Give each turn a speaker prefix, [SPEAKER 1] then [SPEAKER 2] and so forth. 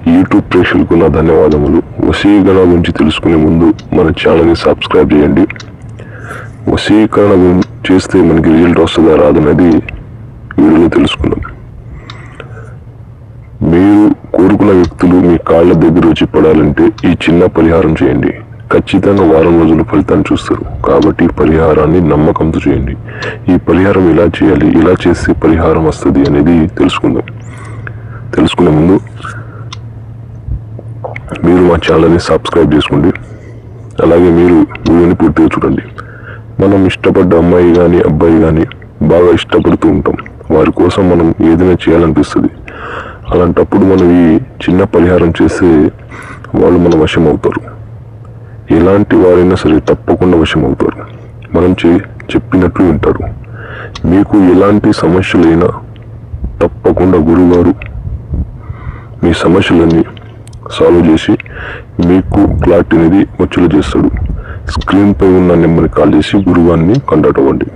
[SPEAKER 1] YouTube ప్రేక్షకులకు నా ధన్యవాదములు. వశీకరణ గురించి తెలుసుకునే ముందు మన ఛానల్ని సబ్స్క్రైబ్ చేయండి. వశీకరణ చేస్తే మనకి రిజల్ట్ వస్తుందా రాదనేది వీడియోలో తెలుసుకుందాం. మీరు కోరుకున్న వ్యక్తులు మీ కాళ్ళ దగ్గర వచ్చి పడాలంటే ఈ చిన్న పరిహారం చేయండి. ఖచ్చితంగా వారం రోజులు ఫలితాన్ని చూస్తారు. కాబట్టి ఈ పరిహారాన్ని నమ్మకంతో చేయండి. ఈ పరిహారం ఎలా చేయాలి, ఇలా చేస్తే పరిహారం వస్తుంది అనేది తెలుసుకుందాం. తెలుసుకునే ముందు మీరు మా ఛానల్ని సబ్స్క్రైబ్ చేసుకోండి. అలాగే మీరు వీడియోని పూర్తిగా చూడండి. మనం ఇష్టపడ్డ అమ్మాయి కానీ అబ్బాయి కానీ బాగా ఇష్టపడుతూ ఉంటాం. వారి కోసం మనం ఏదైనా చేయాలనిపిస్తుంది. అలాంటప్పుడు మనం ఈ చిన్న పరిహారం చేస్తే వాళ్ళు మన వశం అవుతారు. ఎలాంటి వారైనా సరే తప్పకుండా వశం అవుతారు. మనం చెప్పినట్లు వింటారు. మీకు ఎలాంటి సమస్యలైనా తప్పకుండా గురువుగారు మీ సమస్యలన్నీ సాల్వ్ చేసి మీకు క్లారిటీ అనేది వచ్చేలా చేస్తాడు. స్క్రీన్పై ఉన్న నెంబర్ని కాల్ చేసి గురువుగారిని కాంటాక్ట్ అవ్వండి.